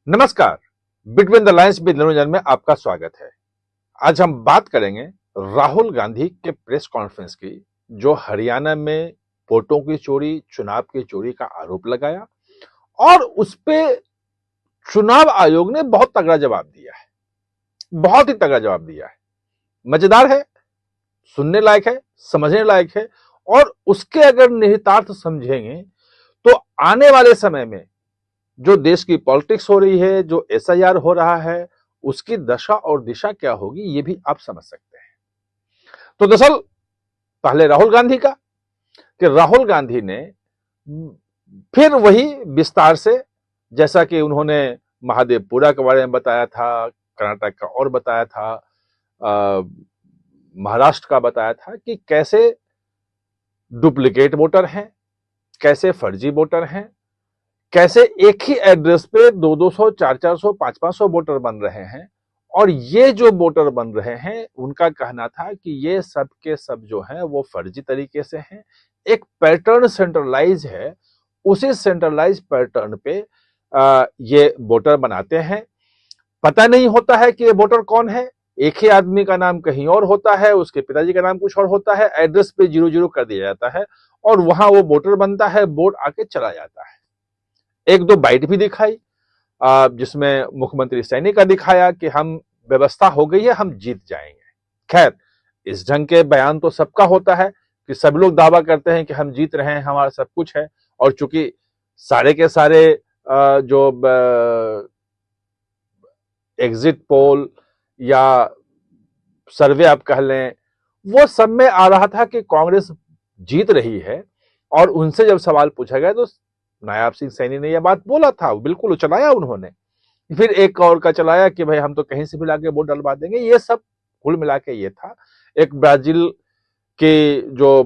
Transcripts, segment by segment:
नमस्कार। Between the lines with मनोरंजन में आपका स्वागत है। आज हम बात करेंगे राहुल गांधी के प्रेस कॉन्फ्रेंस की, जो हरियाणा में वोटों की चोरी, चुनाव की चोरी का आरोप लगाया और उस पे चुनाव आयोग ने बहुत तगड़ा जवाब दिया है। बहुत ही तगड़ा जवाब दिया है। मजेदार है, सुनने लायक है, समझने लायक है और उसके अगर निहितार्थ समझेंगे तो आने वाले समय में जो देश की पॉलिटिक्स हो रही है, जो एसआईआर हो रहा है, उसकी दशा और दिशा क्या होगी, ये भी आप समझ सकते हैं। तो दरअसल पहले राहुल गांधी का, कि राहुल गांधी ने फिर वही विस्तार से, जैसा कि उन्होंने महादेवपुरा के बारे में बताया था, कर्नाटक का और बताया था, महाराष्ट्र का बताया था कि कैसे डुप्लीकेट वोटर हैं, कैसे फर्जी वोटर हैं, कैसे एक ही एड्रेस पे 200, 400, 500 वोटर बन रहे हैं। और ये जो वोटर बन रहे हैं, उनका कहना था कि ये सब के सब जो हैं वो फर्जी तरीके से हैं। एक पैटर्न सेंट्रलाइज है, उसी सेंट्रलाइज पैटर्न पे ये वोटर बनाते हैं। पता नहीं होता है कि ये वोटर कौन है। एक ही आदमी का नाम कहीं और होता है, उसके पिताजी का नाम कुछ और होता है, एड्रेस पे 00 कर दिया जाता है और वहां वो वोटर बनता है, वोट आके चला जाता है। एक दो बाइट भी दिखाई, जिसमें मुख्यमंत्री सैनी का दिखाया कि हम व्यवस्था हो गई है, हम जीत जाएंगे। खैर, इस ढंग के बयान तो सबका होता है कि सब लोग दावा करते हैं कि हम जीत रहे हैं, हमारा सब कुछ है। और चूंकि सारे के सारे जो एग्जिट पोल या सर्वे आप कह लें, वो सब में आ रहा था कि कांग्रेस जीत रही है। और उनसे जब सवाल पूछा गया तो नायब सिंह सैनी ने यह बात बोला था, बिल्कुल चलाया उन्होंने। फिर एक और का चलाया कि भाई हम तो कहीं से भी लाके वोट डलवा देंगे। ये सब कुल मिला के ये था। एक ब्राजील की जो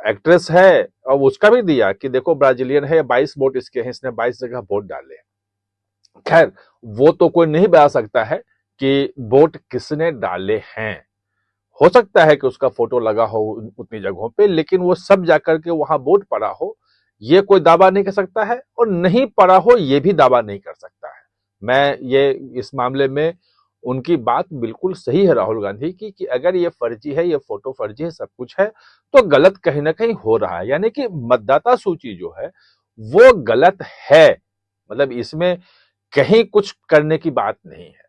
एक्ट्रेस है, और उसका भी दिया कि देखो ब्राजीलियन है, 22 वोट इसके हैं, इसने 22 जगह वोट डाले। खैर, वो तो कोई नहीं बता सकता है कि वोट किसने डाले हैं। हो सकता है कि उसका फोटो लगा हो उतनी जगहों पे, लेकिन वो सब जाकर के वहां वोट पड़ा हो, ये कोई दावा नहीं कर सकता है। और नहीं पड़ा हो, ये भी दावा नहीं कर सकता है। मैं ये इस मामले में उनकी बात बिल्कुल सही है राहुल गांधी की, कि अगर ये फर्जी है, ये फोटो फर्जी है, सब कुछ है, तो गलत कहीं ना कहीं हो रहा है। यानी कि मतदाता सूची जो है वो गलत है, मतलब इसमें कहीं कुछ करने की बात नहीं है।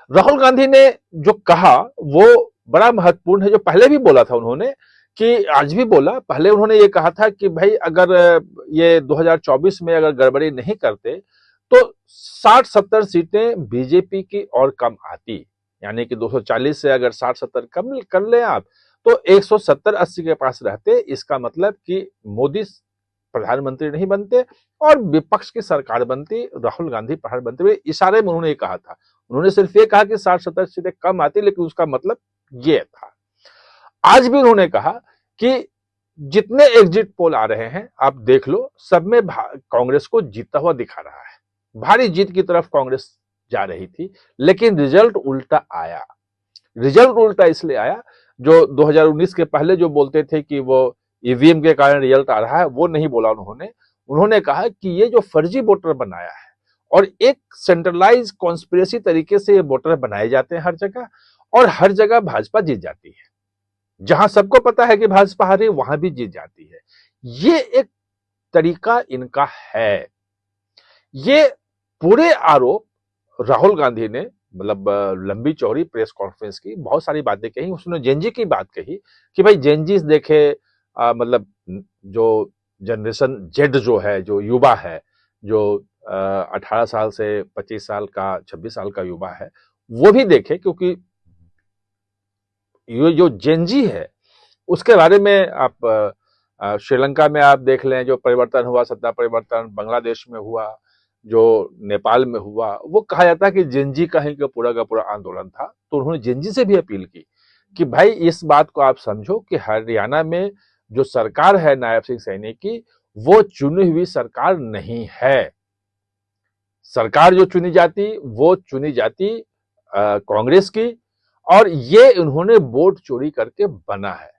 राहुल गांधी ने जो कहा वो बड़ा महत्वपूर्ण है, जो पहले भी बोला था उन्होंने, कि आज भी बोला। पहले उन्होंने ये कहा था कि भाई अगर ये 2024 में अगर गड़बड़ी नहीं करते तो 60-70 सीटें बीजेपी की और कम आती। यानी कि 240 से अगर 60-70 कम कर ले आप, तो 170-80 के पास रहते। इसका मतलब कि मोदी प्रधानमंत्री नहीं बनते और विपक्ष की सरकार बनती, राहुल गांधी प्रधानमंत्री। इशारे में उन्होंने कहा था। उन्होंने सिर्फ ये कहा कि 60-70 सीटें कम आती, लेकिन उसका मतलब ये था। आज भी उन्होंने कहा कि जितने एग्जिट पोल आ रहे हैं आप देख लो, सब में कांग्रेस को जीतता हुआ दिखा रहा है। भारी जीत की तरफ कांग्रेस जा रही थी, लेकिन रिजल्ट उल्टा आया। रिजल्ट उल्टा इसलिए आया, जो 2019 के पहले जो बोलते थे कि वो ईवीएम के कारण रिजल्ट आ रहा है, वो नहीं बोला उन्होंने। उन्होंने कहा कि ये जो फर्जी वोटर बनाया है, और एक सेंट्रलाइज कॉन्स्पिरेसी तरीके से ये वोटर बनाए जाते हैं हर जगह, और हर जगह भाजपा जीत जाती है। जहां सबको पता है कि भाजपा हारी, वहां भी जीत जाती है। ये एक तरीका इनका है। ये पूरे आरोप राहुल गांधी ने, मतलब लंबी चौड़ी प्रेस कॉन्फ्रेंस की, बहुत सारी बातें कही। उसने जेनजी की बात कही कि भाई जेनजी देखे, मतलब जो जनरेशन जेड जो है, जो युवा है, जो 18 साल से 25 साल का, 26 साल का युवा है, वो भी देखे। क्योंकि ये जो जेनजी है उसके बारे में आप श्रीलंका में आप देख लें, जो परिवर्तन हुआ, सत्ता परिवर्तन बांग्लादेश में हुआ, जो नेपाल में हुआ, वो कहा जाता है कि जेनजी कहीं का पूरा आंदोलन था। तो उन्होंने जेनजी से भी अपील की कि भाई इस बात को आप समझो कि हरियाणा में जो सरकार है नायब सिंह सैनी की, वो चुनी हुई सरकार नहीं है। सरकार जो चुनी जाती, वो चुनी जाती कांग्रेस की, और ये उन्होंने वोट चोरी करके बना है।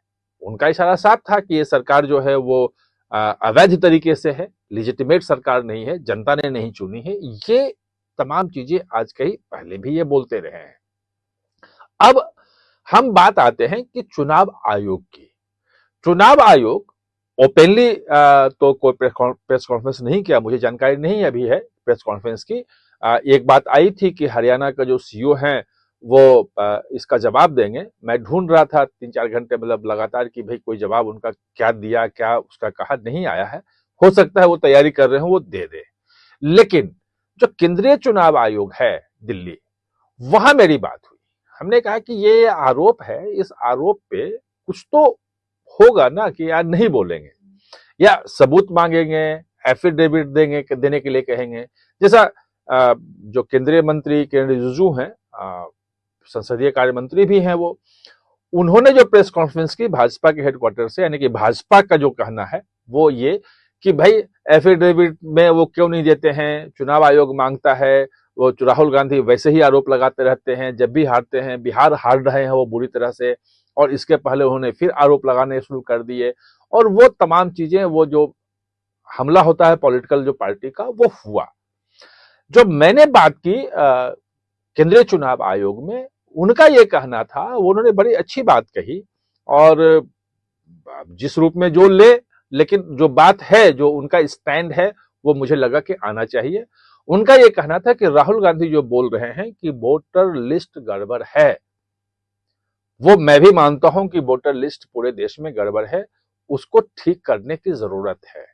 उनका इशारा साफ था कि ये सरकार जो है वो अवैध तरीके से है, लेजिटिमेट सरकार नहीं है, जनता ने नहीं चुनी है। ये तमाम चीजें आज कहीं पहले भी ये बोलते रहे हैं। अब हम बात आते हैं कि चुनाव आयोग की। चुनाव आयोग ओपनली तो कोई प्रेस कॉन्फ्रेंस नहीं किया, मुझे जानकारी नहीं अभी है प्रेस कॉन्फ्रेंस की। एक बात आई थी कि हरियाणा का जो सीईओ हैं वो इसका जवाब देंगे। मैं ढूंढ रहा था 3-4 घंटे मतलब लगातार कि भाई कोई जवाब उनका क्या दिया, क्या उसका कहा, नहीं आया है। हो सकता है वो तैयारी कर रहे हो, वो दे दे। लेकिन जो केंद्रीय चुनाव आयोग है दिल्ली, वहां मेरी बात हुई। हमने कहा कि ये आरोप है, इस आरोप पे कुछ तो होगा ना कि यार नहीं बोलेंगे या सबूत मांगेंगे, एफिडेविट देंगे, देने के लिए कहेंगे। जैसा जो केंद्रीय मंत्री किरण रिजिजू हैं, संसदीय कार्य मंत्री भी हैं, वो उन्होंने जो प्रेस कॉन्फ्रेंस की भाजपा के हेडक्वार्टर से, यानी कि भाजपा का जो कहना है वो ये कि भाई एफिडेविट में वो क्यों नहीं देते हैं, चुनाव आयोग मांगता है। वो राहुल गांधी वैसे ही आरोप लगाते रहते हैं, जब भी हारते हैं, बिहार हार रहे हैं वो बुरी तरह से, और इसके पहले उन्होंने फिर आरोप लगाने शुरू कर दिए। और वो तमाम चीजें, वो जो हमला होता है पॉलिटिकल जो पार्टी का, वो हुआ। जो मैंने बात की केंद्रीय चुनाव आयोग में, उनका ये कहना था, वो उन्होंने बड़ी अच्छी बात कही, और जिस रूप में जो ले, लेकिन जो बात है, जो उनका स्टैंड है, वो मुझे लगा कि आना चाहिए। उनका ये कहना था कि राहुल गांधी जो बोल रहे हैं कि वोटर लिस्ट गड़बड़ है, वो मैं भी मानता हूं कि वोटर लिस्ट पूरे देश में गड़बड़ है, उसको ठीक करने की जरूरत है।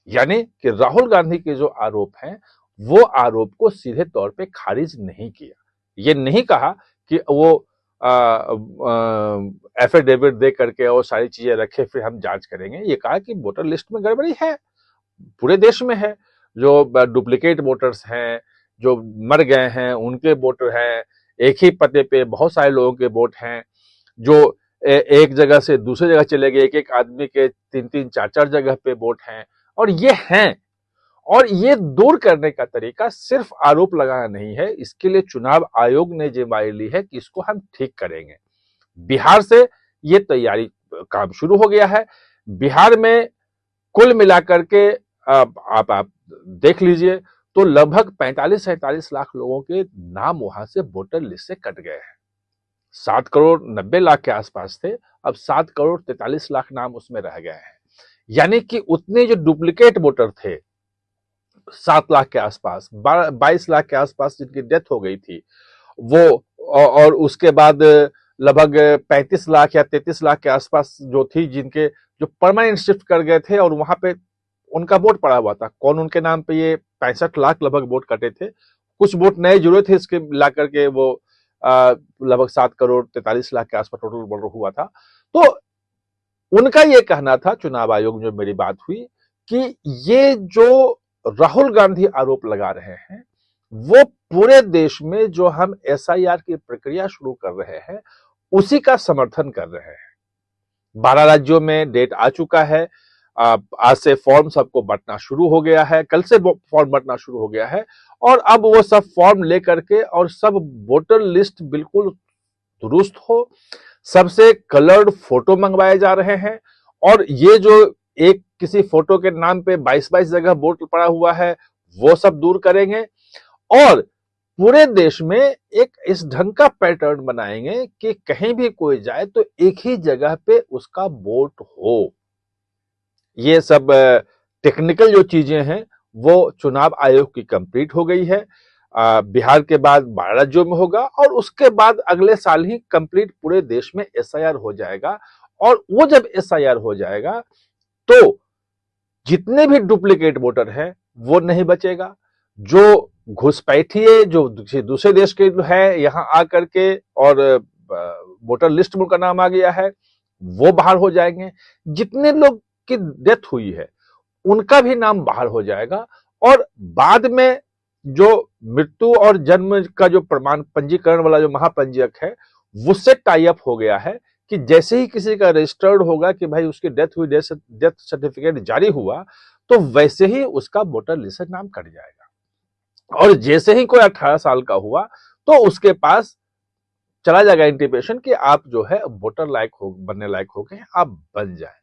यानी कि राहुल गांधी के जो आरोप हैं, वो आरोप को सीधे तौर पे खारिज नहीं किया। ये नहीं कहा कि वो एफिडेविट दे करके और सारी चीजें रखे फिर हम जांच करेंगे। ये कहा कि वोटर लिस्ट में गड़बड़ी है, पूरे देश में है। जो डुप्लीकेट वोटर्स हैं, जो मर गए हैं, उनके वोटर हैं, एक ही पते पे बहुत सारे लोगों के वोट हैं, जो एक जगह से दूसरी जगह चले गए, एक एक आदमी के 3-3, 4-4 जगह पे वोट हैं, और ये हैं। और ये दूर करने का तरीका सिर्फ आरोप लगाना नहीं है, इसके लिए चुनाव आयोग ने जिम्मेदारी ली है कि इसको हम ठीक करेंगे। बिहार से ये तैयारी काम शुरू हो गया है। बिहार में कुल मिलाकर के आप देख लीजिए तो लगभग 45-47 लाख लोगों के नाम वहां से वोटर लिस्ट से कट गए हैं। 7 करोड़ 90 लाख के आसपास थे, अब 7 करोड़ 43 लाख नाम उसमें रह गए हैं। यानी कि उतने जो डुप्लीकेट वोटर थे, 7 लाख के आसपास, 22 लाख के आसपास जिनकी डेथ हो गई थी, वो, और उसके बाद लगभग 35 लाख या 33 लाख के आसपास जो थी जिनके, जो परमानेंट शिफ्ट कर गए थे और वहां पे उनका वोट पड़ा हुआ था। कौन उनके नाम पे ये 65 लाख लगभग वोट कटे थे, कुछ वोट नए जुड़े थे, इसके मिला करके वो लगभग 7 करोड़ 43 लाख के आसपास टोटल वोट हुआ था। तो उनका ये कहना था, चुनाव आयोग जो मेरी बात हुई, कि ये जो राहुल गांधी आरोप लगा रहे हैं, वो पूरे देश में जो हम एसआईआर की प्रक्रिया शुरू कर रहे हैं, उसी का समर्थन कर रहे हैं। 12 राज्यों में डेट आ चुका है। आज से फॉर्म सबको बंटना शुरू हो गया है, कल से फॉर्म बंटना शुरू हो गया है, और अब वो सब फॉर्म लेकर के, और सब वोटर लिस्ट बिल्कुल दुरुस्त हो, सबसे कलर्ड फोटो मंगवाए जा रहे हैं। और ये जो एक किसी फोटो के नाम पे 22-22 जगह वोट पड़ा हुआ है, वो सब दूर करेंगे, और पूरे देश में एक इस ढंग का पैटर्न बनाएंगे कि कहीं भी कोई जाए तो एक ही जगह पे उसका वोट हो। ये सब टेक्निकल जो चीजें हैं वो चुनाव आयोग की कंप्लीट हो गई है। बिहार के बाद 12 राज्यों में होगा, और उसके बाद अगले साल ही कंप्लीट पूरे देश में एसआईआर हो जाएगा। और वो जब एसआईआर हो जाएगा तो जितने भी डुप्लीकेट वोटर हैं वो नहीं बचेगा। जो घुसपैठिए जो दूसरे देश के है, यहां आकर के और वोटर लिस्ट में उनका नाम आ गया है, वो बाहर हो जाएंगे। जितने लोग की डेथ हुई है उनका भी नाम बाहर हो जाएगा। और बाद में जो मृत्यु और जन्म का जो प्रमाण पंजीकरण वाला जो महापंजीयक है, उससे टाई अप हो गया है कि जैसे ही किसी का रजिस्टर्ड होगा कि भाई उसकी डेथ हुई, डेथ सर्टिफिकेट जारी हुआ, तो वैसे ही उसका वोटर लिस्ट से नाम कट जाएगा। और जैसे ही कोई 18 साल का हुआ तो उसके पास चला जाएगा इंटीमेशन कि आप जो है वोटर लायक हो, बनने लायक हो गए, आप बन जाए।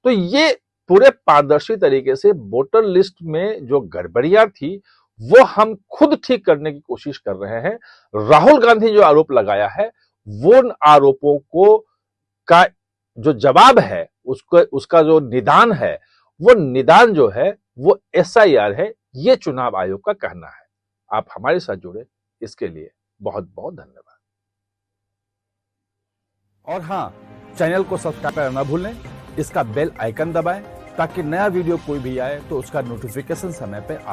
तो ये पूरे पारदर्शी तरीके से वोटर लिस्ट में जो गड़बड़ियां थी वो हम खुद ठीक करने की कोशिश कर रहे हैं। राहुल गांधी जो आरोप लगाया है वो उन आरोपों को का जो जवाब है उसका जो निदान है वो निदान जो है वो एसआईआर है, ये चुनाव आयोग का कहना है। आप हमारे साथ जुड़े इसके लिए बहुत बहुत धन्यवाद। और हाँ, चैनल को सब्सक्राइब करना ना भूलें, इसका बेल आइकन दबाएं ताकि नया वीडियो कोई भी आए तो उसका नोटिफिकेशन समय पे